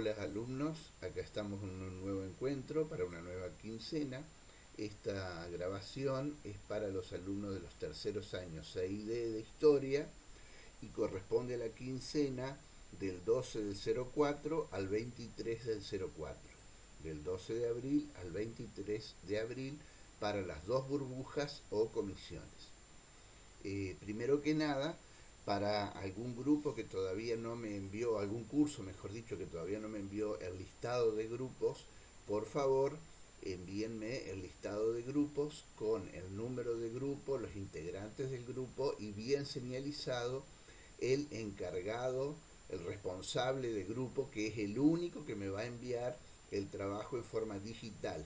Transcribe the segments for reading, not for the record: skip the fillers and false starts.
Hola alumnos, acá estamos en un nuevo encuentro para una nueva quincena. Esta grabación es para los alumnos de los terceros años 6D de Historia y corresponde a la quincena del 12 del 04 al 23 del 04, del 12 de abril al 23 de abril para las dos burbujas o comisiones. Primero que nada, para algún grupo que todavía no me envió, algún curso, mejor dicho, que todavía no me envió el listado de grupos, por favor, envíenme el listado de grupos con el número de grupo, los integrantes del grupo y bien señalizado el encargado, el responsable de grupo, que es el único que me va a enviar el trabajo en forma digital.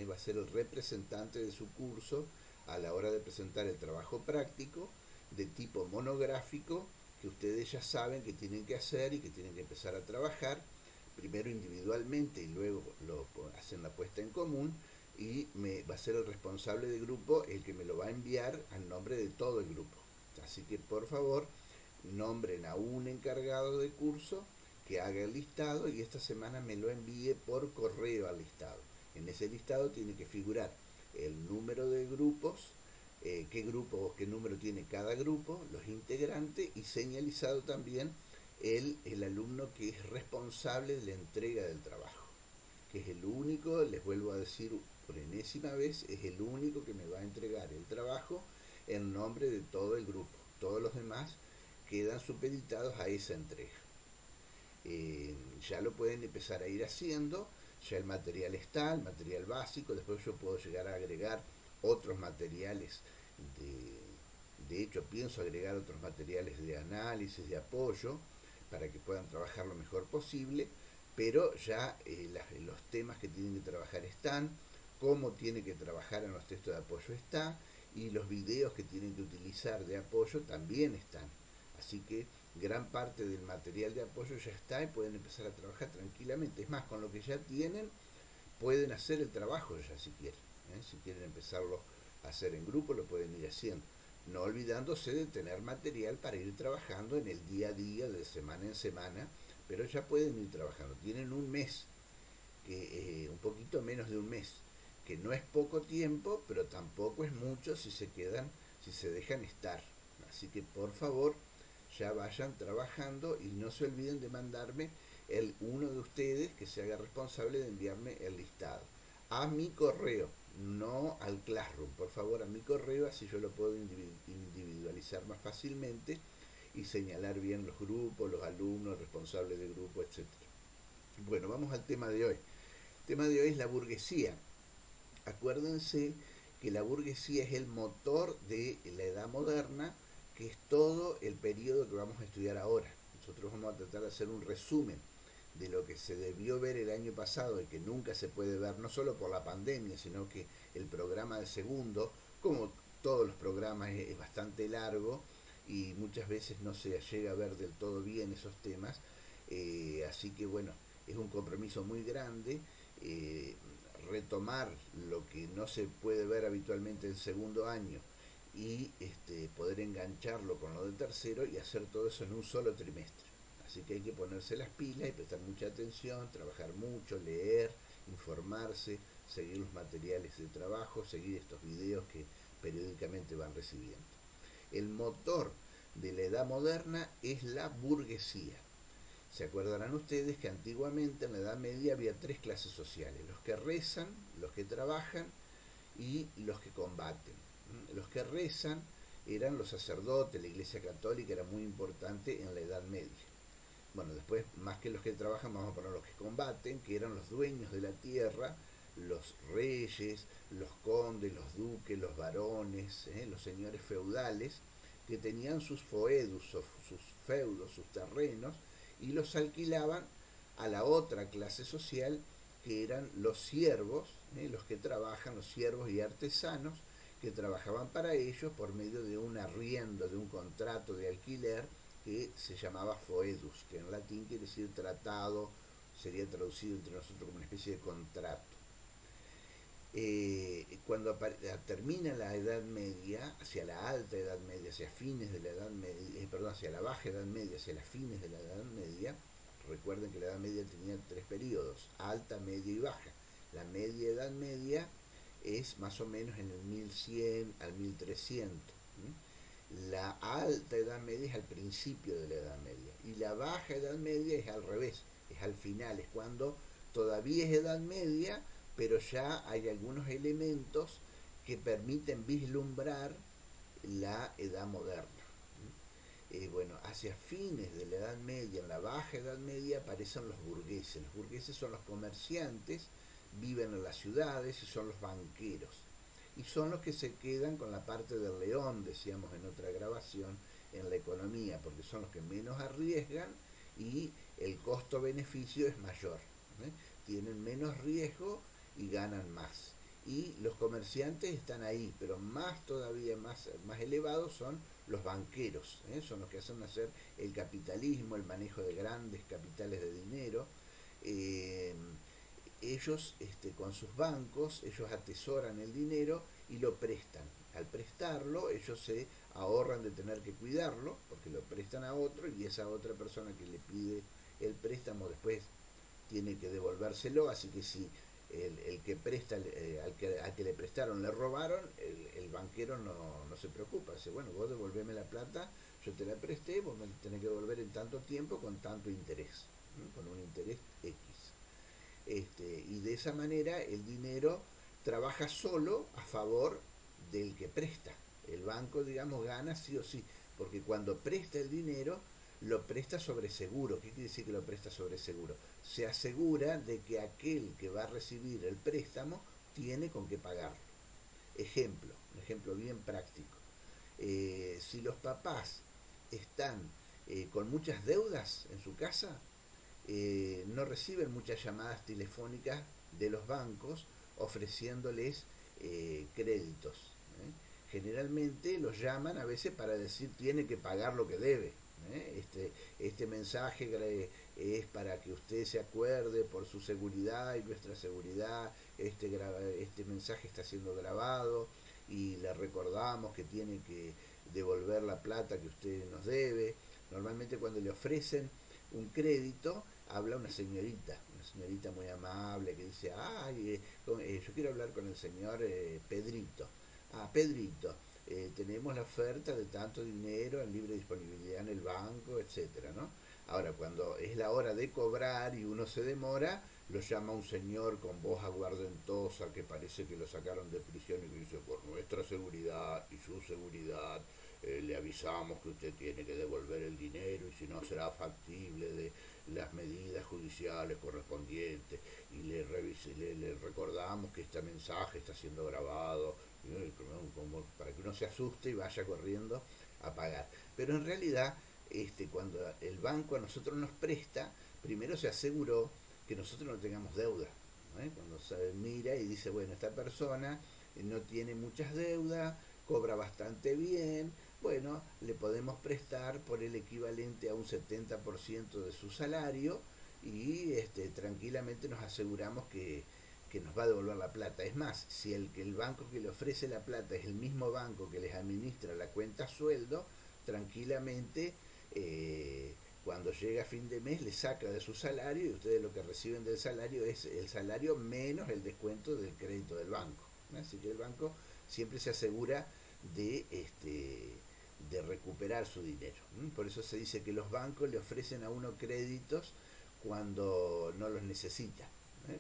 Va a ser el representante de su curso a la hora de presentar el trabajo práctico de tipo monográfico que ustedes ya saben que tienen que hacer y que tienen que empezar a trabajar, primero individualmente y luego lo hacen la puesta en común, y va a ser el responsable de grupo el que me lo va a enviar a nombre de todo el grupo. Así que por favor, nombren a un encargado de curso que haga el listado y esta semana me lo envíe por correo al listado. En ese listado tiene que figurar el número de grupos, qué grupo o qué número tiene cada grupo, los integrantes, y señalizado también el alumno que es responsable de la entrega del trabajo, que es el único, les vuelvo a decir por enésima vez, es el único que me va a entregar el trabajo en nombre de todo el grupo. Todos los demás quedan supeditados a esa entrega. Ya lo pueden empezar a ir haciendo, ya el material está, el material básico, después yo puedo llegar a agregar otros materiales, de hecho pienso agregar otros materiales de análisis, de apoyo, para que puedan trabajar lo mejor posible, pero ya los temas que tienen que trabajar están, cómo tienen que trabajar en los textos de apoyo está, y los videos que tienen que utilizar de apoyo también están. Así que gran parte del material de apoyo ya está y pueden empezar a trabajar tranquilamente. Es más, con lo que ya tienen pueden hacer el trabajo ya si quieren. Si quieren empezarlo a hacer en grupo lo pueden ir haciendo, no olvidándose de tener material para ir trabajando en el día a día, de semana en semana, pero ya pueden ir trabajando. Tienen un mes, un poquito menos de un mes, que no es poco tiempo, pero tampoco es mucho si se quedan, si se dejan estar. Así que por favor, ya vayan trabajando y no se olviden de mandarme uno de ustedes que se haga responsable de enviarme el listado a mi correo, no al Classroom, por favor, a mi correo, así yo lo puedo individualizar más fácilmente y señalar bien los grupos, los alumnos, el responsable de grupo, etc. Bueno, vamos al tema de hoy. El tema de hoy es la burguesía. Acuérdense que la burguesía es el motor de la edad moderna, que es todo el periodo que vamos a estudiar ahora. Nosotros vamos a tratar de hacer un resumen de lo que se debió ver el año pasado y que nunca se puede ver, no solo por la pandemia, sino que el programa de segundo, como todos los programas, es bastante largo y muchas veces no se llega a ver del todo bien esos temas. Así que bueno, es un compromiso muy grande. Retomar lo que no se puede ver habitualmente en segundo año y poder engancharlo con lo del tercero y hacer todo eso en un solo trimestre. Así que hay que ponerse las pilas y prestar mucha atención, trabajar mucho, leer, informarse, seguir los materiales de trabajo, seguir estos videos que periódicamente van recibiendo. El motor de la edad moderna es la burguesía. Se acordarán ustedes que antiguamente en la Edad Media había tres clases sociales: los que rezan, los que trabajan y los que combaten. Los que rezan eran los sacerdotes, la Iglesia Católica era muy importante en la Edad Media. Bueno, después, más que los que trabajan, vamos a poner los que combaten, que eran los dueños de la tierra, los reyes, los condes, los duques, los varones, los señores feudales, que tenían sus foedus, sus feudos, sus terrenos, y los alquilaban a la otra clase social, que eran los siervos, los que trabajan, los siervos y artesanos, que trabajaban para ellos por medio de un arriendo, de un contrato de alquiler, que se llamaba foedus, que en latín quiere decir tratado, sería traducido entre nosotros como una especie de contrato. Cuando termina la Edad Media, hacia la alta Edad Media, hacia fines de la Edad Media, hacia la baja Edad Media, hacia las fines de la Edad Media, Recuerden que la Edad Media tenía tres periodos: alta, media y baja. La media Edad Media es más o menos en el 1100 al 1300. La alta Edad Media es al principio de la Edad Media y la baja Edad Media es al revés, es al final, es cuando todavía es Edad Media, pero ya hay algunos elementos que permiten vislumbrar la Edad Moderna. Bueno, hacia fines de la Edad Media, en la baja Edad Media, aparecen los burgueses. Los burgueses son los comerciantes, viven en las ciudades y son los banqueros. Y son los que se quedan con la parte del león, decíamos en otra grabación, en la economía, porque son los que menos arriesgan y el costo-beneficio es mayor. Tienen menos riesgo y ganan más. Y los comerciantes están ahí, pero más todavía más elevados son los banqueros, son los que hacen hacer el capitalismo, el manejo de grandes capitales de dinero. Ellos con sus bancos, ellos atesoran el dinero y lo prestan. Al prestarlo, ellos se ahorran de tener que cuidarlo, porque lo prestan a otro y esa otra persona que le pide el préstamo después tiene que devolvérselo, así que si el que presta, al que le prestaron le robaron, el banquero no se preocupa, dice, bueno, vos devolveme la plata, yo te la presté, vos me tenés que devolver en tanto tiempo con tanto interés, con un interés X. Y de esa manera el dinero trabaja solo a favor del que presta. El banco, digamos, gana sí o sí, porque cuando presta el dinero, lo presta sobre seguro. ¿Qué quiere decir que lo presta sobre seguro? Se asegura de que aquel que va a recibir el préstamo tiene con qué pagarlo. Un ejemplo bien práctico. Si los papás están con muchas deudas en su casa, no reciben muchas llamadas telefónicas de los bancos ofreciéndoles créditos. Generalmente los llaman a veces para decir tiene que pagar lo que debe. Este mensaje es para que usted se acuerde por su seguridad y nuestra seguridad. Este mensaje está siendo grabado y le recordamos que tiene que devolver la plata que usted nos debe. Normalmente cuando le ofrecen un crédito habla una señorita muy amable que dice, yo quiero hablar con el señor Pedrito. Pedrito, tenemos la oferta de tanto dinero en libre disponibilidad en el banco, etcétera, ¿no? Ahora, cuando es la hora de cobrar y uno se demora, lo llama un señor con voz aguardentosa que parece que lo sacaron de prisión y que dice, por nuestra seguridad y su seguridad, le avisamos que usted tiene que devolver el dinero y si no será factible de las medidas judiciales correspondientes y le recordamos que este mensaje está siendo grabado, como para que uno se asuste y vaya corriendo a pagar. Pero en realidad, cuando el banco a nosotros nos presta, primero se aseguró que nosotros no tengamos deuda. Cuando se mira y dice, bueno, esta persona no tiene muchas deudas, cobra bastante bien, bueno, le podemos prestar por el equivalente a un 70% de su salario y tranquilamente nos aseguramos que nos va a devolver la plata. Es más, si el banco que le ofrece la plata es el mismo banco que les administra la cuenta sueldo, tranquilamente cuando llega a fin de mes le saca de su salario y ustedes lo que reciben del salario es el salario menos el descuento del crédito del banco. Así que el banco siempre se asegura de recuperar su dinero. Por eso se dice que los bancos le ofrecen a uno créditos cuando no los necesita.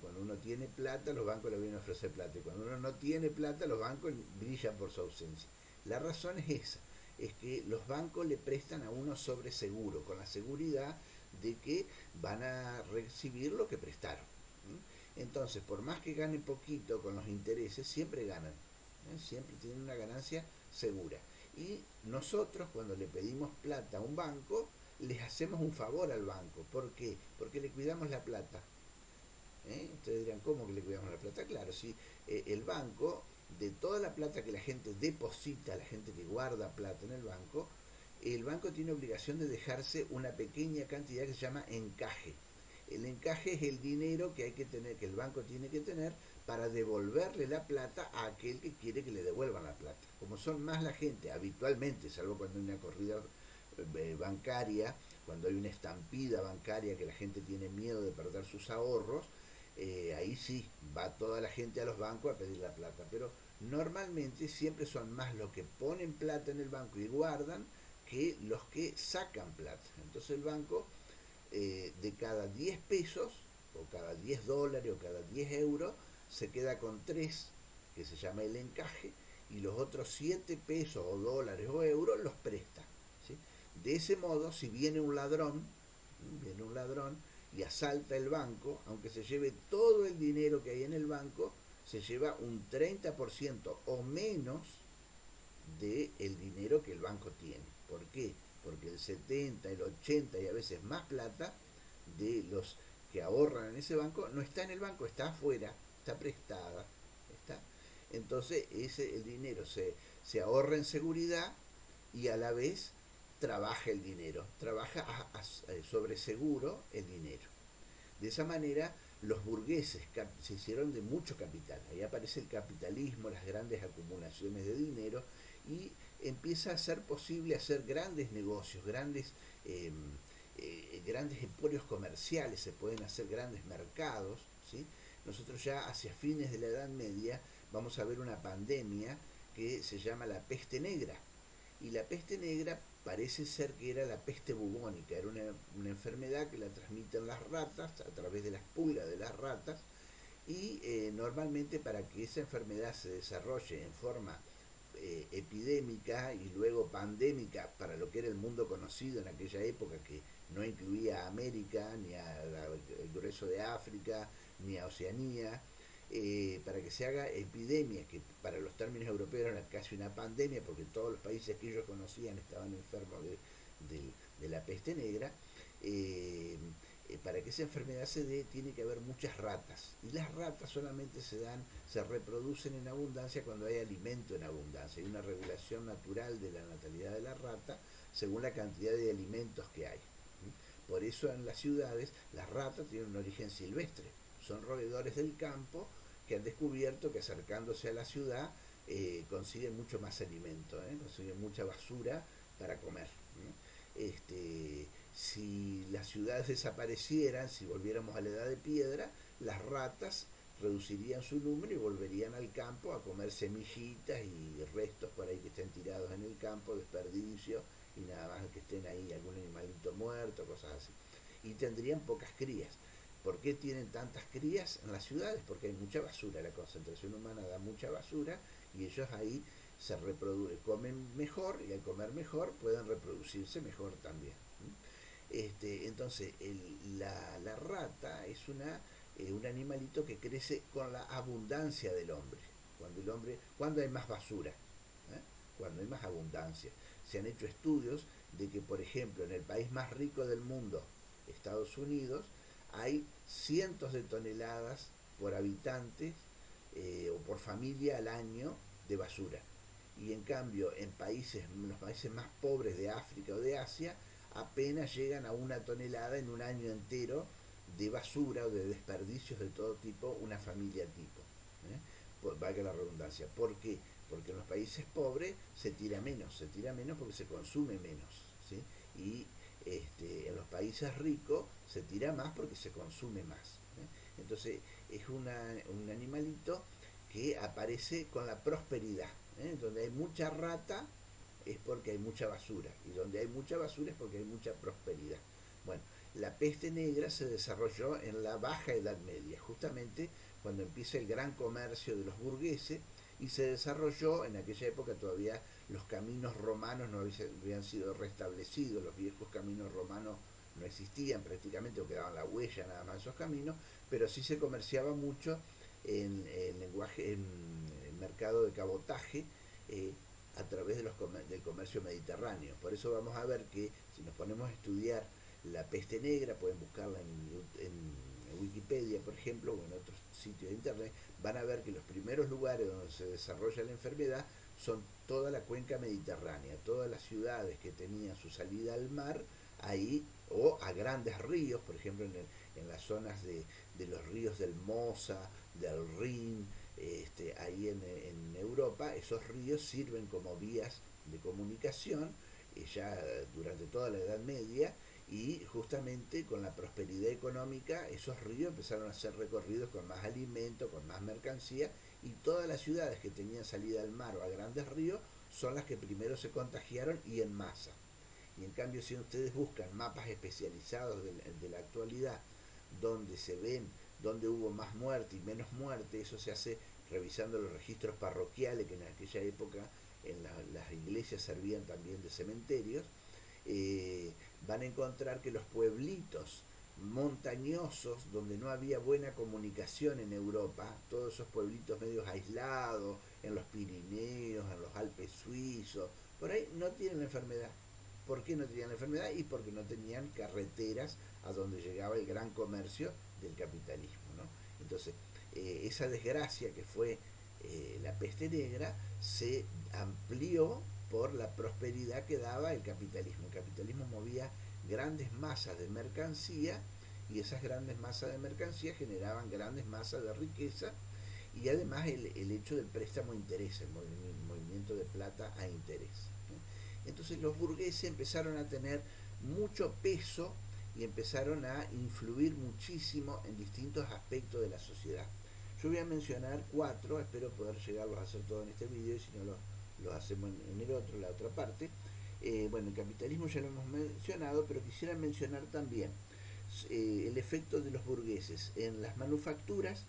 Cuando uno tiene plata, los bancos le vienen a ofrecer plata. Y cuando uno no tiene plata, los bancos brillan por su ausencia. La razón es esa, es que los bancos le prestan a uno sobre seguro, con la seguridad de que van a recibir lo que prestaron. Entonces, por más que ganen poquito con los intereses, siempre ganan. Siempre tienen una ganancia segura. Y nosotros, cuando le pedimos plata a un banco, les hacemos un favor al banco. ¿Por qué? Porque le cuidamos la plata. Ustedes dirán, ¿cómo que le cuidamos la plata? Claro, si el banco, de toda la plata que la gente deposita, la gente que guarda plata en el banco tiene obligación de dejarse una pequeña cantidad que se llama encaje. El encaje es el dinero que hay que tener, que el banco tiene que tener para devolverle la plata a aquel que quiere que le devuelvan la plata. Como son más la gente habitualmente, salvo cuando hay una corrida bancaria cuando hay una estampida bancaria que la gente tiene miedo de perder sus ahorros, ahí sí, va toda la gente a los bancos a pedir la plata, pero normalmente siempre son más los que ponen plata en el banco y guardan que los que sacan plata. Entonces el banco, de cada 10 pesos, o cada 10 dólares, o cada 10 euros, se queda con 3 que se llama el encaje, y los otros 7 pesos o dólares o euros los presta. ¿Sí? De ese modo, si viene un ladrón y asalta el banco, aunque se lleve todo el dinero que hay en el banco, se lleva un 30% o menos del dinero que el banco tiene. ¿Por qué? Porque el 70, el 80 y a veces más plata de los que ahorran en ese banco no está en el banco, está afuera, está prestada. ¿Está? Entonces el dinero se ahorra en seguridad y a la vez trabaja el dinero, trabaja sobre seguro el dinero. De esa manera los burgueses se hicieron de mucho capital. Ahí aparece el capitalismo, las grandes acumulaciones de dinero y empieza a ser posible hacer grandes negocios, grandes emporios comerciales, se pueden hacer grandes mercados. ¿Sí? Nosotros ya hacia fines de la Edad Media vamos a ver una pandemia que se llama la peste negra. Y la peste negra parece ser que era la peste bubónica, era una enfermedad que la transmiten las ratas a través de las pulgas de las ratas y normalmente para que esa enfermedad se desarrolle en forma epidémica y luego pandémica para lo que era el mundo conocido en aquella época, que no incluía a América, ni el grueso de África, ni a Oceanía, para que se haga epidemia, que para los términos europeos era casi una pandemia, porque todos los países que ellos conocían estaban enfermos de la peste negra. Para que esa enfermedad se dé tiene que haber muchas ratas, y las ratas solamente se reproducen en abundancia cuando hay alimento en abundancia. Hay una regulación natural de la natalidad de la rata según la cantidad de alimentos que hay. Por eso en las ciudades las ratas tienen un origen silvestre, son roedores del campo que han descubierto que acercándose a la ciudad consiguen mucho más alimento, consiguen mucha basura para comer. Si las ciudades desaparecieran, si volviéramos a la edad de piedra, las ratas reducirían su número y volverían al campo a comer semillitas y restos por ahí que estén tirados en el campo, desperdicios, y nada más que estén ahí algún animalito muerto, cosas así. Y tendrían pocas crías. ¿Por qué tienen tantas crías en las ciudades? Porque hay mucha basura, la concentración humana da mucha basura y ellos ahí se reproducen, comen mejor, y al comer mejor pueden reproducirse mejor también. Entonces la rata es un animalito que crece con la abundancia del hombre. Cuando hay más basura, cuando hay más abundancia. Se han hecho estudios de que, por ejemplo, en el país más rico del mundo, Estados Unidos, hay cientos de toneladas por habitante o por familia al año de basura. Y en cambio, en los países más pobres de África o de Asia, apenas llegan a 1 tonelada en un año entero de basura o de desperdicios de todo tipo, una familia tipo. Valga la redundancia. ¿Por qué? Porque en los países pobres se tira menos porque se consume menos. ¿Sí? Y en los países ricos se tira más porque se consume más. Entonces es un animalito que aparece con la prosperidad. Donde hay mucha rata es porque hay mucha basura, y donde hay mucha basura es porque hay mucha prosperidad. Bueno, la peste negra se desarrolló en la Baja Edad Media, justamente cuando empieza el gran comercio de los burgueses, y se desarrolló en aquella época todavía los caminos romanos no habían sido restablecidos, los viejos caminos romanos no existían prácticamente, o quedaban la huella nada más de esos caminos, pero sí se comerciaba mucho en el mercado de cabotaje, a través del comercio mediterráneo. Por eso vamos a ver que si nos ponemos a estudiar la peste negra, pueden buscarla en Wikipedia, por ejemplo, o en otros sitios de internet, van a ver que los primeros lugares donde se desarrolla la enfermedad son toda la cuenca mediterránea, todas las ciudades que tenían su salida al mar, ahí, o a grandes ríos, por ejemplo en las zonas de los ríos del Mosa, del Rin, ahí en Europa, esos ríos sirven como vías de comunicación ya durante toda la Edad Media, y justamente con la prosperidad económica esos ríos empezaron a ser recorridos con más alimento, con más mercancía, y todas las ciudades que tenían salida al mar o a grandes ríos son las que primero se contagiaron y en masa. Y en cambio, si ustedes buscan mapas especializados de la actualidad donde se ven donde hubo más muerte y menos muerte, eso se hace revisando los registros parroquiales, que en aquella época en las iglesias servían también de cementerios. Van a encontrar que los pueblitos montañosos donde no había buena comunicación en Europa, todos esos pueblitos medios aislados, en los Pirineos, en los Alpes suizos, por ahí no tienen la enfermedad. ¿Por qué no tenían la enfermedad? Y porque no tenían carreteras a donde llegaba el gran comercio del capitalismo, ¿no? Entonces, esa desgracia que fue la peste negra se amplió por la prosperidad que daba el capitalismo. El capitalismo movía grandes masas de mercancía y esas grandes masas de mercancía generaban grandes masas de riqueza, y además el hecho del préstamo a interés, el movimiento de plata a interés. Entonces los burgueses empezaron a tener mucho peso y empezaron a influir muchísimo en distintos aspectos de la sociedad. Yo voy a mencionar 4, espero poder llegarlos a hacer todo en este video, y si no lo hacemos en el otro, la otra parte. Bueno, el capitalismo ya lo hemos mencionado, pero quisiera mencionar también el efecto de los burgueses en las manufacturas,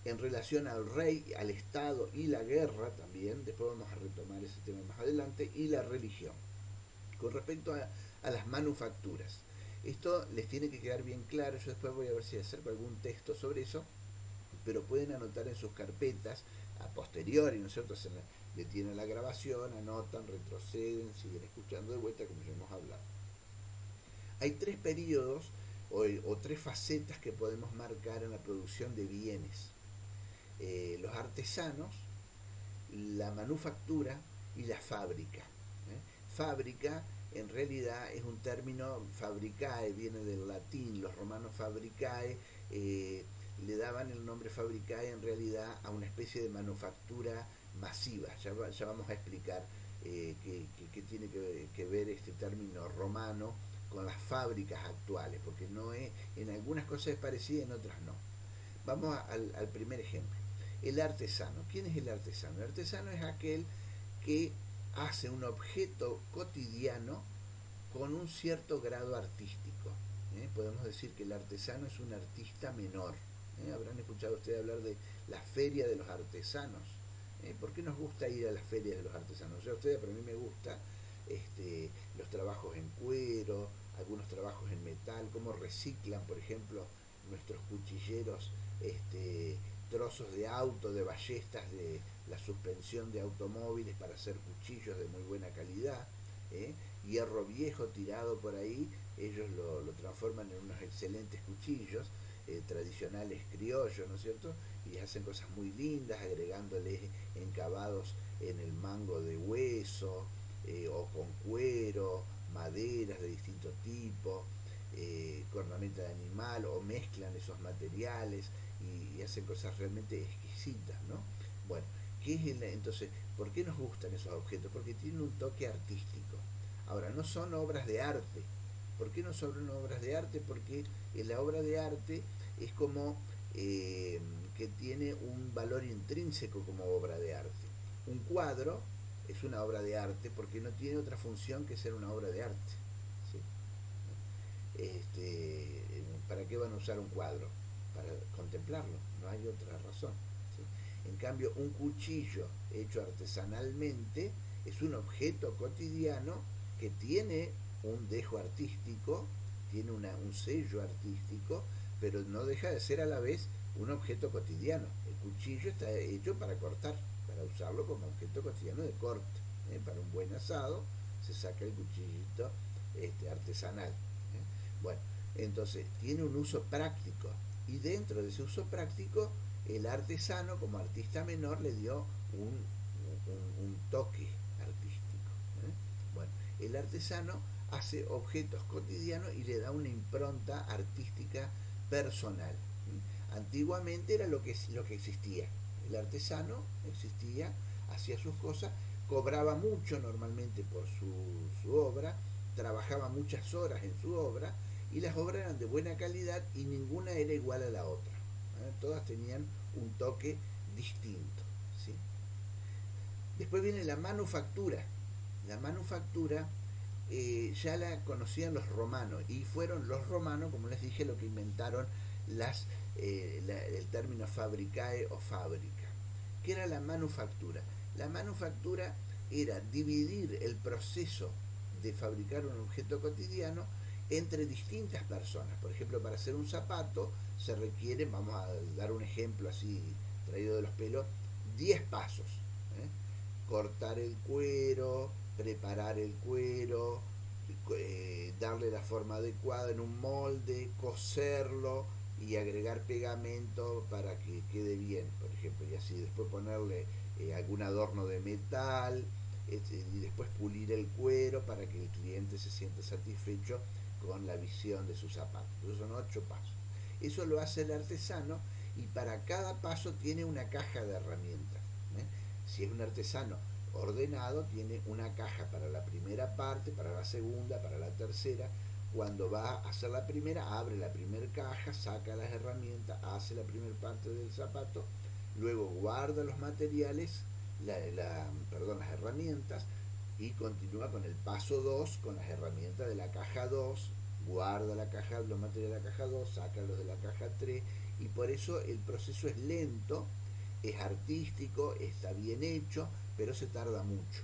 en relación al rey, al Estado y la guerra también, después vamos a retomar ese tema más adelante, y la religión. Con respecto a las manufacturas, esto les tiene que quedar bien claro. Yo después voy a ver si acerco algún texto sobre eso, pero pueden anotar en sus carpetas a posteriori, ¿no es cierto? Se detienen la grabación, anotan, retroceden, siguen escuchando de vuelta, como ya hemos hablado. Hay 3 periodos o 3 facetas que podemos marcar en la producción de bienes: los artesanos, la manufactura y la fábrica. Fábrica en realidad es un término, fabricae, viene del latín, los romanos fabricae, le daban el nombre fabricae en realidad a una especie de manufactura masiva. Ya vamos a explicar qué tiene que ver este término romano con las fábricas actuales, porque no es, en algunas cosas es parecida, en otras no. Vamos al primer ejemplo. El artesano. ¿Quién es el artesano? El artesano es aquel que hace un objeto cotidiano con un cierto grado artístico. Podemos decir que el artesano es un artista menor. Habrán escuchado ustedes hablar de la feria de los artesanos. ¿Por qué nos gusta ir a las ferias de los artesanos? O sea, ustedes, pero a mí me gusta los trabajos en cuero, algunos trabajos en metal, cómo reciclan, por ejemplo, nuestros cuchilleros trozos de auto, de ballestas de la suspensión de automóviles para hacer cuchillos de muy buena calidad. Hierro viejo tirado por ahí, ellos lo transforman en unos excelentes cuchillos tradicionales criollos, ¿no es cierto? Y hacen cosas muy lindas, agregándoles encabados en el mango de hueso, o con cuero, maderas de distinto tipo, cornamenta de animal, o mezclan esos materiales y hacen cosas realmente exquisitas, ¿no? Bueno, ¿qué es entonces, ¿por qué nos gustan esos objetos? Porque tienen un toque artístico. Ahora, no son obras de arte. ¿Por qué no son obras de arte? Porque la obra de arte es como que tiene un valor intrínseco como obra de arte. Un cuadro es una obra de arte porque no tiene otra función que ser una obra de arte. ¿Sí? ¿Para qué van a usar un cuadro? Para contemplarlo, no hay otra razón. ¿Sí? En cambio, un cuchillo hecho artesanalmente es un objeto cotidiano que tiene un dejo artístico, tiene un sello artístico, pero no deja de ser a la vez un objeto cotidiano. El cuchillo está hecho para cortar, para usarlo como objeto cotidiano de corte. Para un buen asado se saca el cuchillito artesanal. Bueno, entonces tiene un uso práctico, y dentro de ese uso práctico el artesano como artista menor le dio un toque artístico. Bueno, el artesano hace objetos cotidianos y le da una impronta artística personal. Antiguamente era lo que existía. El artesano existía, hacía sus cosas, cobraba mucho normalmente por su obra, trabajaba muchas horas en su obra y las obras eran de buena calidad y ninguna era igual a la otra. Todas tenían un toque distinto. ¿Sí? Después viene la manufactura. La manufactura ya la conocían los romanos y fueron los romanos, como les dije, los que inventaron el término fabricae o fábrica. ¿Qué era la manufactura? La manufactura era dividir el proceso de fabricar un objeto cotidiano entre distintas personas. Por ejemplo, para hacer un zapato se requieren, vamos a dar un ejemplo así traído de los pelos, 10 pasos. Cortar el cuero, preparar el cuero, darle la forma adecuada en un molde, coserlo y agregar pegamento para que quede bien, por ejemplo, y así después ponerle algún adorno de metal y después pulir el cuero para que el cliente se sienta satisfecho con la visión de su zapato. Entonces son 8 pasos. Eso lo hace el artesano y para cada paso tiene una caja de herramientas. Si es un artesano ordenado, tiene una caja para la primera parte, para la segunda, para la tercera. Cuando va a hacer la primera, abre la primera caja, saca las herramientas, hace la primera parte del zapato, luego guarda los materiales, las herramientas, y continúa con el paso 2 con las herramientas de la caja 2, guarda los materiales de la caja 2, saca los de la caja 3, y por eso el proceso es lento, es artístico, está bien hecho, pero se tarda mucho.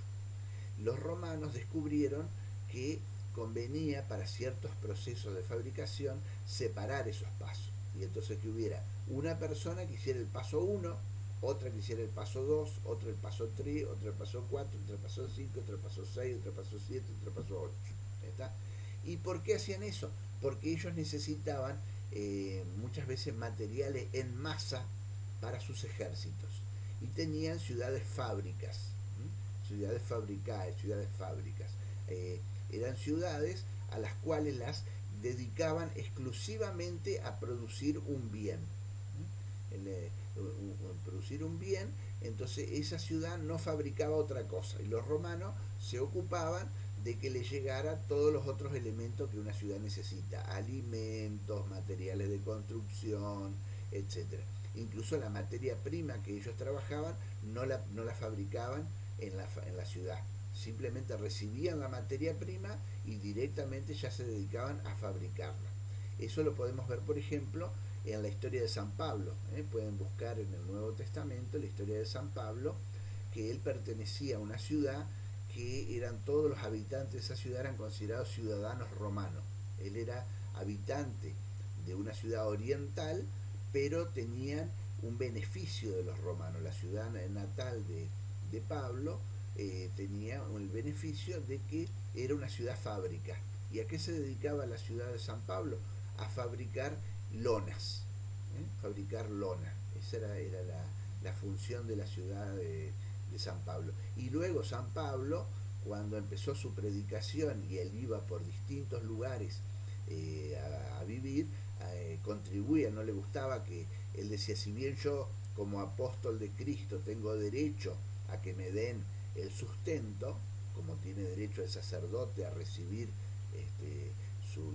Los romanos descubrieron que convenía para ciertos procesos de fabricación separar esos pasos. Y entonces que hubiera una persona que hiciera el paso 1, otra que hiciera el paso 2, otra el paso 3, otra el paso 4, otra el paso 5, otra el paso 6, otra el paso 7, otra el paso 8. ¿Está? ¿Y por qué hacían eso? Porque ellos necesitaban muchas veces materiales en masa para sus ejércitos y tenían ciudades fábricas, ciudades fabricadas, ciudades fábricas. Eran ciudades a las cuales las dedicaban exclusivamente a producir un bien. Producir un bien, entonces esa ciudad no fabricaba otra cosa y los romanos se ocupaban de que le llegara todos los otros elementos que una ciudad necesita, alimentos, materiales de construcción, etcétera. Incluso la materia prima que ellos trabajaban no la fabricaban en la ciudad, simplemente recibían la materia prima y directamente ya se dedicaban a fabricarla. Eso lo podemos ver, por ejemplo, en la historia de San Pablo. Pueden buscar en el Nuevo Testamento la historia de San Pablo, que él pertenecía a una ciudad que eran todos los habitantes de esa ciudad eran considerados ciudadanos romanos. Él era habitante de una ciudad oriental, pero tenían un beneficio de los romanos. La ciudad natal de Pablo tenía el beneficio de que era una ciudad fábrica. ¿Y a qué se dedicaba la ciudad de San Pablo? A fabricar lonas. Fabricar lona. Esa era la función de la ciudad de San Pablo. Y luego San Pablo, cuando empezó su predicación y él iba por distintos lugares a vivir, contribuía, no le gustaba que él decía, si bien yo como apóstol de Cristo tengo derecho a que me den el sustento, como tiene derecho el sacerdote a recibir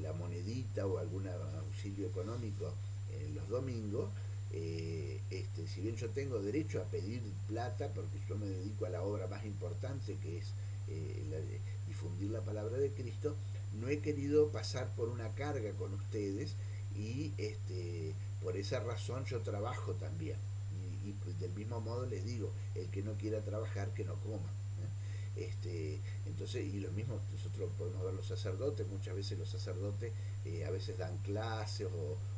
la monedita o algún auxilio económico en los domingos, si bien yo tengo derecho a pedir plata porque yo me dedico a la obra más importante que es difundir la palabra de Cristo, no he querido pasar por una carga con ustedes y por esa razón yo trabajo también y pues del mismo modo les digo, el que no quiera trabajar que no coma. Entonces, y lo mismo nosotros podemos ver los sacerdotes, muchas veces los sacerdotes a veces dan clases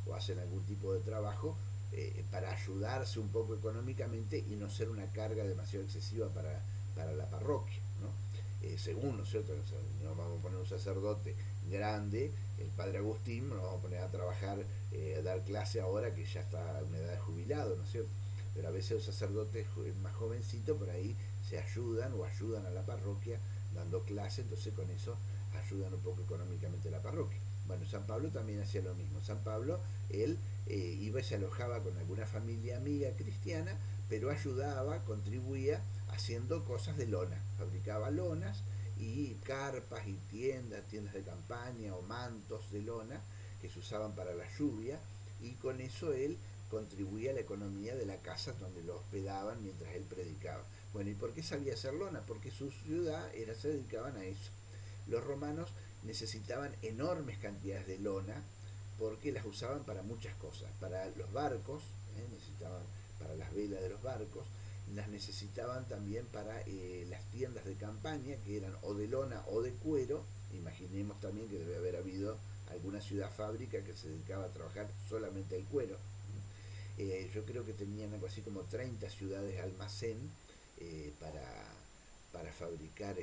o hacen algún tipo de trabajo para ayudarse un poco económicamente y no ser una carga demasiado excesiva para la parroquia, ¿no? Según, ¿no es cierto? O sea, no vamos a poner un sacerdote grande, el padre Agustín, no vamos a poner a trabajar, a dar clase ahora que ya está a una edad de jubilado, ¿no es cierto? Pero a veces los sacerdotes más jovencitos por ahí se ayudan o ayudan a la parroquia dando clase, entonces con eso ayudan un poco económicamente a la parroquia. Bueno, San Pablo también hacía lo mismo. San Pablo, él iba y se alojaba con alguna familia amiga cristiana, pero ayudaba, contribuía haciendo cosas de lona, fabricaba lonas y carpas y tiendas de campaña o mantos de lona que se usaban para la lluvia, y con eso él contribuía a la economía de la casa donde lo hospedaban mientras él predicaba. Bueno, ¿y por qué sabía hacer lona? Porque su ciudad se dedicaban a eso. Los romanos necesitaban enormes cantidades de lona porque las usaban para muchas cosas, para los barcos, necesitaban para las velas de los barcos, las necesitaban también para las tiendas de campaña, que eran o de lona o de cuero. Imaginemos también que debe haber habido alguna ciudad fábrica que se dedicaba a trabajar solamente el cuero. Yo creo que tenían algo así como 30 ciudades almacén para fabricar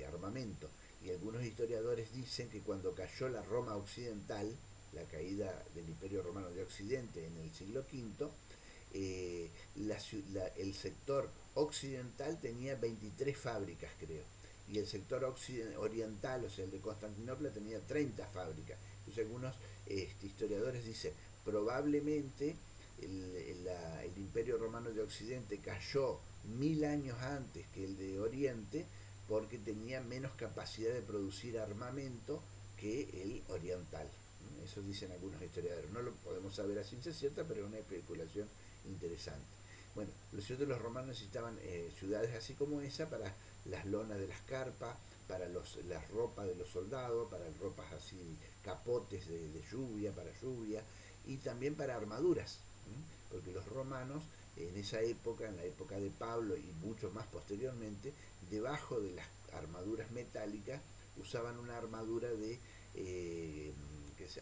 armamento. Y algunos historiadores dicen que cuando cayó la Roma occidental, la caída del Imperio Romano de Occidente en el siglo V, el sector occidental tenía 23 fábricas, creo, y el sector oriental, o sea, el de Constantinopla, tenía 30 fábricas. Entonces algunos historiadores dicen, probablemente el Imperio Romano de Occidente cayó 1000 años antes que el de Oriente porque tenía menos capacidad de producir armamento que el oriental. Eso dicen algunos historiadores. No lo podemos saber a ciencia cierta, pero es una especulación interesante. Bueno, lo cierto es que los romanos necesitaban ciudades así como esa para las lonas de las carpas, para las ropas de los soldados, para ropas así, capotes de lluvia, para lluvia, y también para armaduras, porque los romanos en esa época, en la época de Pablo y mucho más posteriormente, debajo de las armaduras metálicas usaban una armadura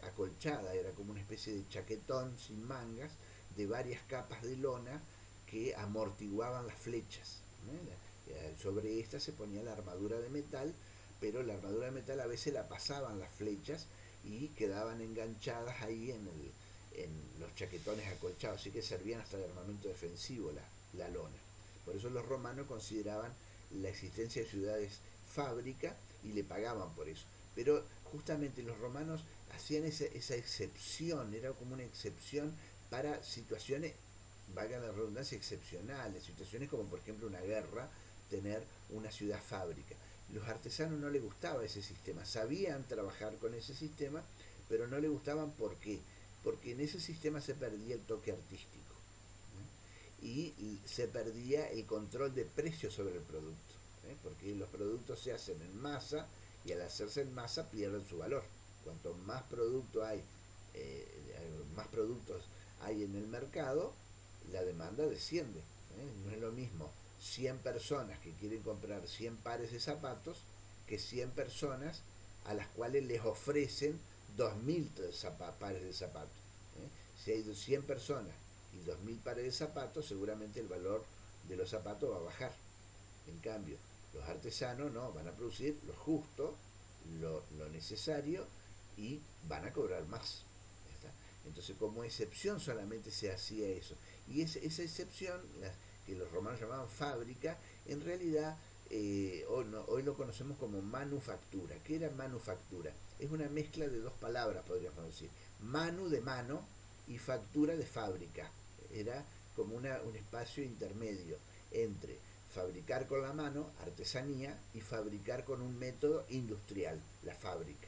acolchada, era como una especie de chaquetón sin mangas, de varias capas de lona que amortiguaban las flechas. Sobre esta se ponía la armadura de metal, pero la armadura de metal a veces la pasaban las flechas y quedaban enganchadas ahí en los chaquetones acolchados, así que servían hasta de armamento defensivo la lona. Por eso los romanos consideraban la existencia de ciudades fábrica y le pagaban por eso. Pero justamente los romanos hacían esa excepción, era como una excepción para situaciones, valga la redundancia, excepcionales, situaciones como por ejemplo una guerra, tener una ciudad fábrica. Los artesanos no les gustaba ese sistema, sabían trabajar con ese sistema, pero no les gustaban. ¿Por qué? Porque en ese sistema se perdía el toque artístico, y se perdía el control de precios sobre el producto, porque los productos se hacen en masa y al hacerse en masa pierden su valor. Cuanto más producto hay, más productos hay en el mercado, la demanda desciende. No es lo mismo 100 personas que quieren comprar 100 pares de zapatos que 100 personas a las cuales les ofrecen 2000 pares de zapatos. Si hay 100 personas y 2000 pares de zapatos, seguramente el valor de los zapatos va a bajar. En cambio, los artesanos no, van a producir lo justo, lo necesario, y van a cobrar más. Entonces, como excepción solamente se hacía eso. Y esa excepción, que los romanos llamaban fábrica, en realidad hoy lo conocemos como manufactura. ¿Qué era manufactura? Es una mezcla de dos palabras, podríamos decir. Manu de mano y factura de fábrica. Era como un espacio intermedio entre fabricar con la mano, artesanía, y fabricar con un método industrial, la fábrica.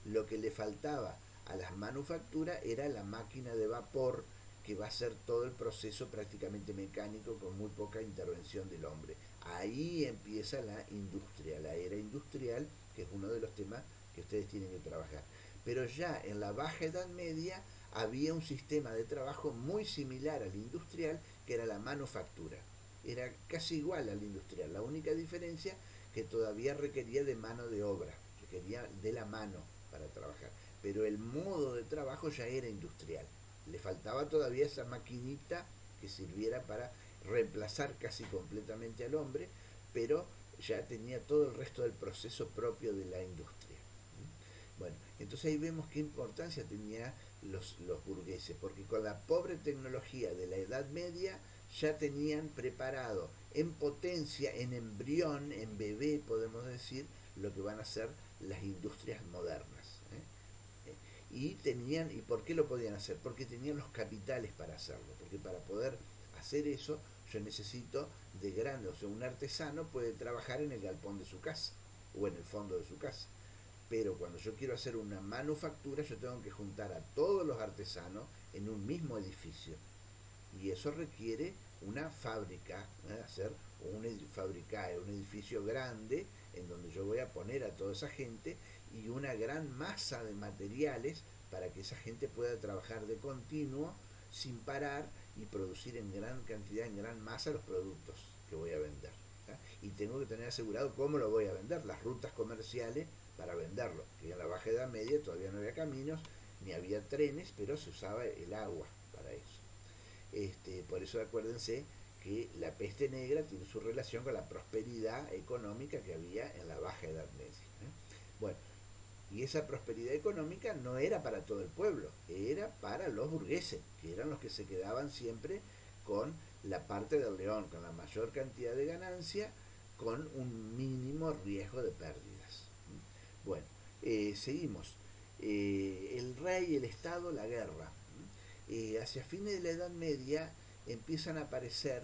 Lo que le faltaba a las manufacturas era la máquina de vapor, que va a ser todo el proceso prácticamente mecánico con muy poca intervención del hombre. Ahí empieza la industria, la era industrial, que es uno de los temas que ustedes tienen que trabajar. Pero ya en la Baja Edad Media había un sistema de trabajo muy similar al industrial, que era la manufactura. Era casi igual al industrial, la única diferencia que todavía requería de mano de obra, requería de la mano para trabajar, pero el modo de trabajo ya era industrial. Le faltaba todavía esa maquinita que sirviera para reemplazar casi completamente al hombre, pero ya tenía todo el resto del proceso propio de la industria. Bueno, entonces ahí vemos qué importancia tenían los burgueses, porque con la pobre tecnología de la Edad Media ya tenían preparado en potencia, en embrión, en bebé, podemos decir, lo que van a ser las industrias modernas. ¿Y por qué lo podían hacer? Porque tenían los capitales para hacerlo, porque para poder hacer eso, yo necesito de grandes, o sea, un artesano puede trabajar en el galpón de su casa, o en el fondo de su casa. Pero cuando yo quiero hacer una manufactura, yo tengo que juntar a todos los artesanos en un mismo edificio. Y eso requiere una fábrica, hacer fabricar un edificio grande en donde yo voy a poner a toda esa gente y una gran masa de materiales para que esa gente pueda trabajar de continuo sin parar y producir en gran cantidad, en gran masa los productos que voy a vender. Y tengo que tener asegurado cómo lo voy a vender, las rutas comerciales para venderlo, que en la Baja Edad Media todavía no había caminos ni había trenes, pero se usaba el agua para eso. Por eso acuérdense que la peste negra tiene su relación con la prosperidad económica que había en la Baja Edad Media. Bueno, y esa prosperidad económica no era para todo el pueblo, era para los burgueses, que eran los que se quedaban siempre con la parte del león, con la mayor cantidad de ganancia, con un mínimo riesgo de pérdidas. Bueno, seguimos. El rey, el Estado, la guerra. Hacia fines de la Edad Media empiezan a aparecer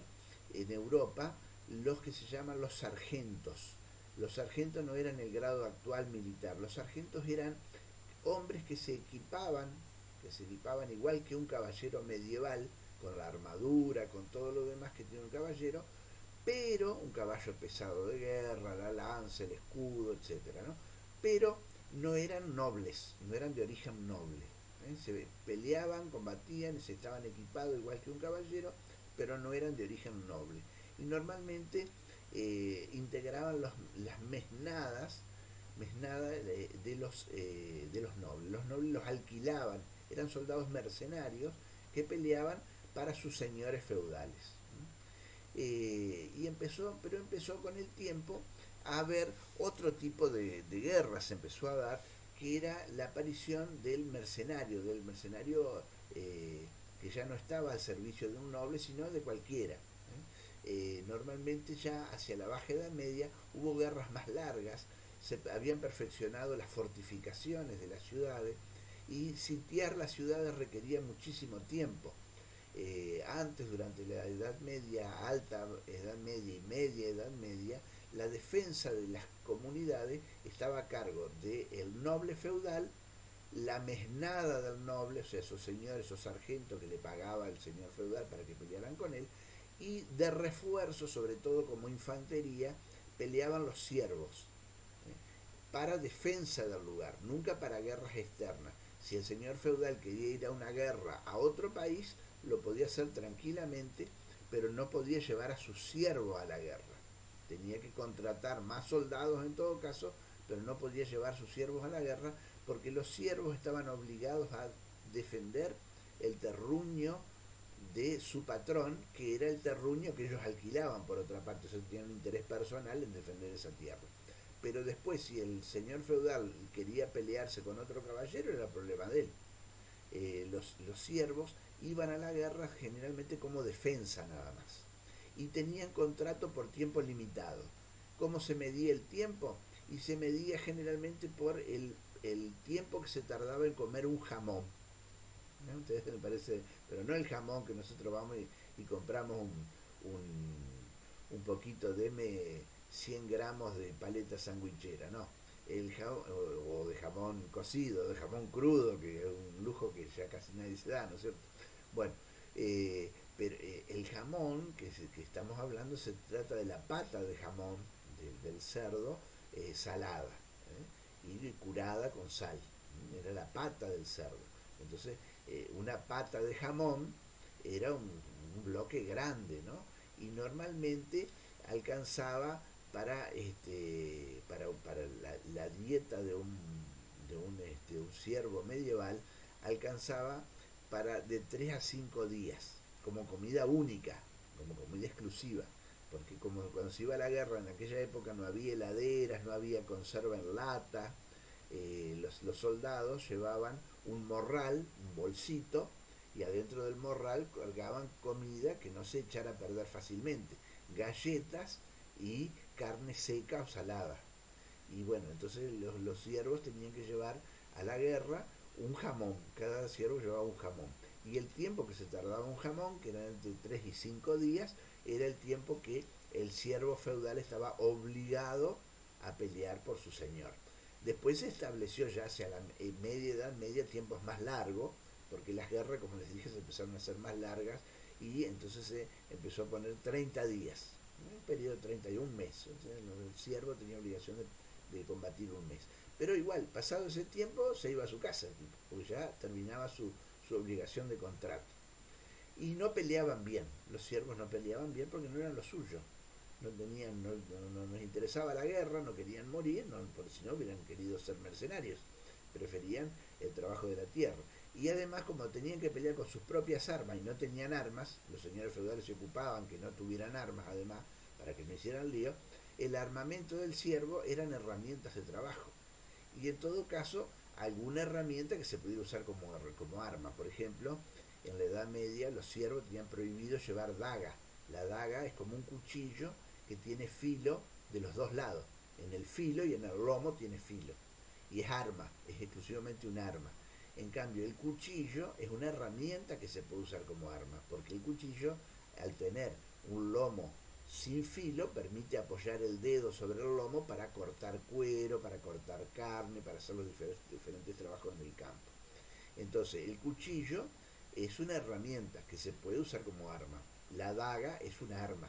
en Europa los que se llaman los sargentos. Los sargentos no eran el grado actual militar, los sargentos eran hombres que se equipaban igual que un caballero medieval, con la armadura, con todo lo demás que tiene un caballero, pero un caballo pesado de guerra, la lanza, el escudo, etcétera, ¿no? Pero no eran nobles, no eran de origen noble. Se peleaban, combatían, se estaban equipados igual que un caballero, pero no eran de origen noble. Y normalmente integraban las mesnadas de los nobles. Los nobles los alquilaban, eran soldados mercenarios que peleaban para sus señores feudales. Pero empezó con el tiempo a haber otro tipo de guerras, se empezó a dar, que era la aparición del mercenario que ya no estaba al servicio de un noble, sino de cualquiera. Normalmente ya hacia la Baja Edad Media hubo guerras más largas, se habían perfeccionado las fortificaciones de las ciudades y sitiar las ciudades requería muchísimo tiempo. Antes, durante la Edad Media, Alta Edad Media y Media Edad Media, la defensa de las comunidades estaba a cargo del noble feudal, la mesnada del noble, o sea, esos señores, esos sargentos que le pagaba el señor feudal para que pelearan con él, y de refuerzo, sobre todo como infantería, peleaban los siervos, para defensa del lugar, nunca para guerras externas. Si el señor feudal quería ir a una guerra a otro país, lo podía hacer tranquilamente, pero no podía llevar a sus siervos a la guerra. Tenía que contratar más soldados en todo caso, pero no podía llevar sus siervos a la guerra porque los siervos estaban obligados a defender el terruño de su patrón, que era el terruño que ellos alquilaban por otra parte, o sea, tenían un interés personal en defender esa tierra. Pero después, si el señor feudal quería pelearse con otro caballero, era problema de él. Los siervos iban a la guerra generalmente como defensa nada más. Y tenían contrato por tiempo limitado. ¿Cómo se medía el tiempo? Y se medía generalmente por el tiempo que se tardaba en comer un jamón. ¿No? Entonces me parece, pero no el jamón que nosotros vamos y compramos un poquito, deme 100 gramos de paleta sandwichera, no. El jamón, o de jamón cocido, de jamón crudo, que es un lujo que ya casi nadie se da, ¿no es cierto? Bueno, pero el jamón que estamos hablando se trata de la pata de jamón del cerdo salada y curada con sal. Era la pata del cerdo. Entonces, una pata de jamón era un bloque grande, ¿no? Y normalmente alcanzaba para la dieta de un ciervo medieval, alcanzaba para de 3 a 5 días, como comida única, como comida exclusiva, porque como cuando se iba a la guerra en aquella época no había heladeras, no había conserva en lata, los soldados llevaban un morral, un bolsito, y adentro del morral colgaban comida que no se echara a perder fácilmente, galletas y carne seca o salada. Y bueno, entonces los siervos tenían que llevar a la guerra un jamón, cada siervo llevaba un jamón. Y el tiempo que se tardaba un jamón, que era entre 3 y 5 días, era el tiempo que el siervo feudal estaba obligado a pelear por su señor. Después se estableció ya hacia la media edad media tiempos más largos, porque las guerras, como les dije, se empezaron a hacer más largas y entonces se empezó a poner 30 días, un periodo de 31 meses. El siervo tenía obligación de combatir un mes. Pero igual, pasado ese tiempo, se iba a su casa, porque ya terminaba su obligación de contrato. Y no peleaban bien, los siervos no peleaban bien porque no eran lo suyo. No nos interesaba la guerra, no querían morir, porque si no hubieran querido ser mercenarios, preferían el trabajo de la tierra. Y además, como tenían que pelear con sus propias armas y no tenían armas, los señores feudales se ocupaban que no tuvieran armas, además, para que no hicieran lío, el armamento del siervo eran herramientas de trabajo. Y en todo caso, alguna herramienta que se pudiera usar como arma. Por ejemplo, en la Edad Media los siervos tenían prohibido llevar daga. La daga es como un cuchillo que tiene filo de los dos lados. En el filo y en el lomo tiene filo. Y es arma, es exclusivamente un arma. En cambio, el cuchillo es una herramienta que se puede usar como arma, porque el cuchillo, al tener un lomo sin filo, permite apoyar el dedo sobre el lomo para cortar cuero, para cortar carne, para hacer los diferentes trabajos en el campo. Entonces, el cuchillo es una herramienta que se puede usar como arma. La daga es una arma,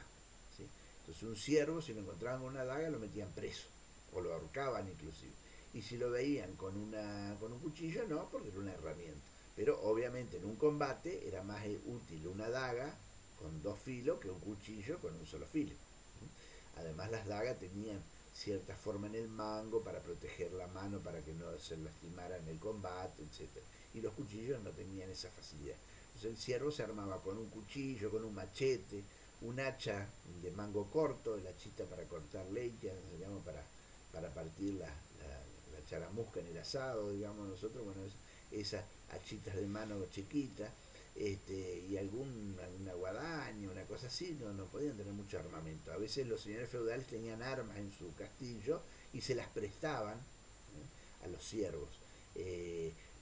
¿sí? Entonces, un siervo, si lo encontraban con una daga, lo metían preso, o lo ahorcaban inclusive. Y si lo veían con un cuchillo, no, porque era una herramienta. Pero obviamente en un combate era más útil una daga con dos filos que un cuchillo con un solo filo. Además, las dagas tenían cierta forma en el mango para proteger la mano, para que no se lastimara en el combate, etc. Y los cuchillos no tenían esa facilidad. Entonces el siervo se armaba con un cuchillo, con un machete, un hacha de mango corto, el hachita para cortar leña, digamos, para partir la charamusca en el asado, digamos nosotros, bueno, esas hachitas de mano chiquitas, y alguna guadaña, una cosa así, no podían tener mucho armamento. A veces los señores feudales tenían armas en su castillo y se las prestaban, a los siervos.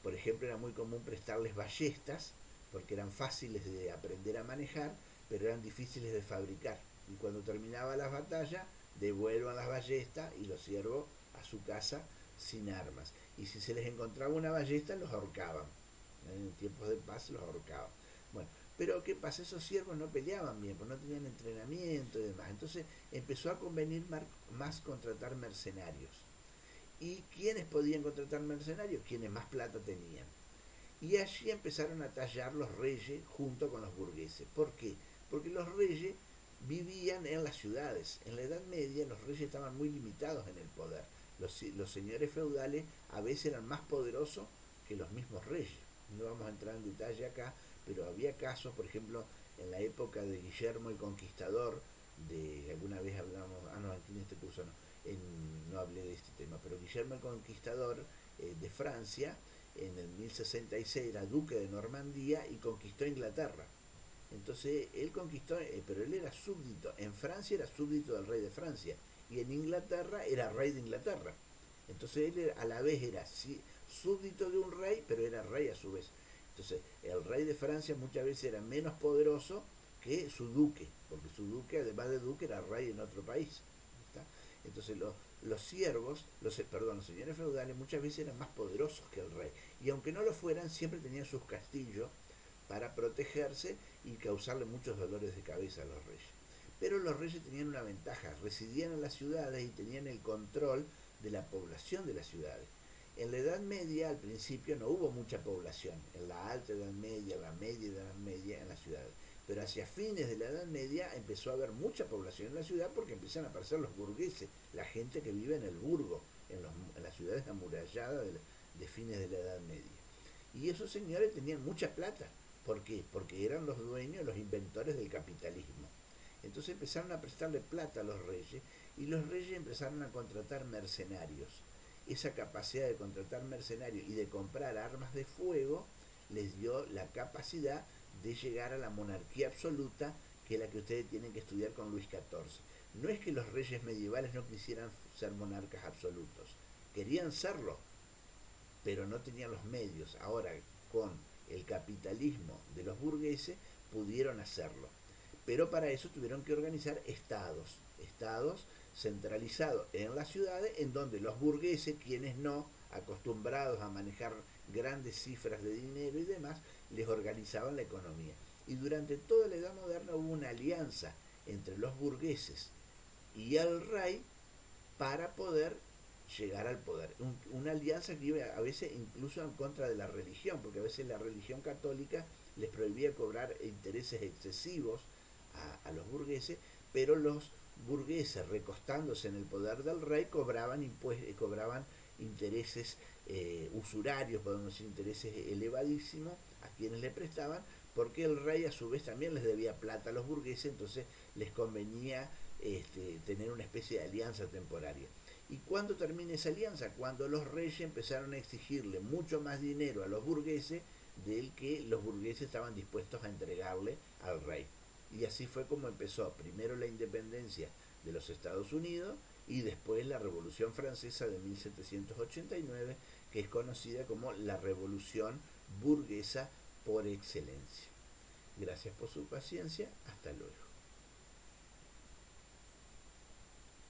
Por ejemplo, era muy común prestarles ballestas, porque eran fáciles de aprender a manejar, pero eran difíciles de fabricar. Y cuando terminaba las batallas, devuelvan las ballestas y los siervos a su casa sin armas. Y si se les encontraba una ballesta, los ahorcaban. En tiempos de paz los ahorcaban. Bueno, pero ¿qué pasa? Esos siervos no peleaban bien, porque no tenían entrenamiento y demás. Entonces empezó a convenir más contratar mercenarios. ¿Y quiénes podían contratar mercenarios? Quienes más plata tenían. Y allí empezaron a tallar los reyes junto con los burgueses. ¿Por qué? Porque los reyes vivían en las ciudades. En la Edad Media los reyes estaban muy limitados en el poder. Los señores feudales a veces eran más poderosos que los mismos reyes. No vamos a entrar en detalle acá, pero había casos, por ejemplo, en la época de Guillermo el Conquistador, alguna vez hablamos, aquí en este curso no hablé de este tema, pero Guillermo el Conquistador, de Francia, en el 1066 era duque de Normandía y conquistó Inglaterra. Entonces él conquistó, pero él era súbdito. En Francia era súbdito del rey de Francia y en Inglaterra era rey de Inglaterra. Entonces él a la vez era súbdito de un rey, pero era rey a su vez. Entonces el rey de Francia muchas veces era menos poderoso que su duque, porque su duque, además de duque, era rey en otro país. ¿Está? Entonces los siervos, los señores feudales muchas veces eran más poderosos que el rey. Y aunque no lo fueran, siempre tenían sus castillos para protegerse y causarle muchos dolores de cabeza a los reyes. Pero los reyes tenían una ventaja, residían en las ciudades y tenían el control de la población de las ciudades. En la Edad Media, al principio, no hubo mucha población, en la Alta Edad Media, la Media Edad Media, en las ciudades. Pero hacia fines de la Edad Media empezó a haber mucha población en la ciudad porque empiezan a aparecer los burgueses, la gente que vive en el burgo, en las ciudades amuralladas de fines de la Edad Media. Y esos señores tenían mucha plata. ¿Por qué? Porque eran los dueños, los inventores del capitalismo. Entonces empezaron a prestarle plata a los reyes y los reyes empezaron a contratar mercenarios. Esa capacidad de contratar mercenarios y de comprar armas de fuego les dio la capacidad de llegar a la monarquía absoluta, que es la que ustedes tienen que estudiar con Luis XIV. No es que los reyes medievales no quisieran ser monarcas absolutos, querían serlo, pero no tenían los medios. Ahora, con el capitalismo de los burgueses, pudieron hacerlo. Pero para eso tuvieron que organizar estados centralizado en las ciudades, en donde los burgueses, quienes no, acostumbrados a manejar grandes cifras de dinero y demás, les organizaban la economía. Y durante toda la Edad Moderna hubo una alianza entre los burgueses y el rey para poder llegar al poder. Una alianza que iba a veces incluso en contra de la religión, porque a veces la religión católica les prohibía cobrar intereses excesivos a los burgueses, pero los burgueses, recostándose en el poder del rey, cobraban intereses usurarios, podemos decir, intereses elevadísimos a quienes le prestaban, porque el rey a su vez también les debía plata a los burgueses, entonces les convenía tener una especie de alianza temporaria. ¿Y cuándo termina esa alianza? Cuando los reyes empezaron a exigirle mucho más dinero a los burgueses del que los burgueses estaban dispuestos a entregarle al rey. Y así fue como empezó primero la independencia de los Estados Unidos y después la Revolución Francesa de 1789, que es conocida como la Revolución Burguesa por excelencia. Gracias por su paciencia. Hasta luego.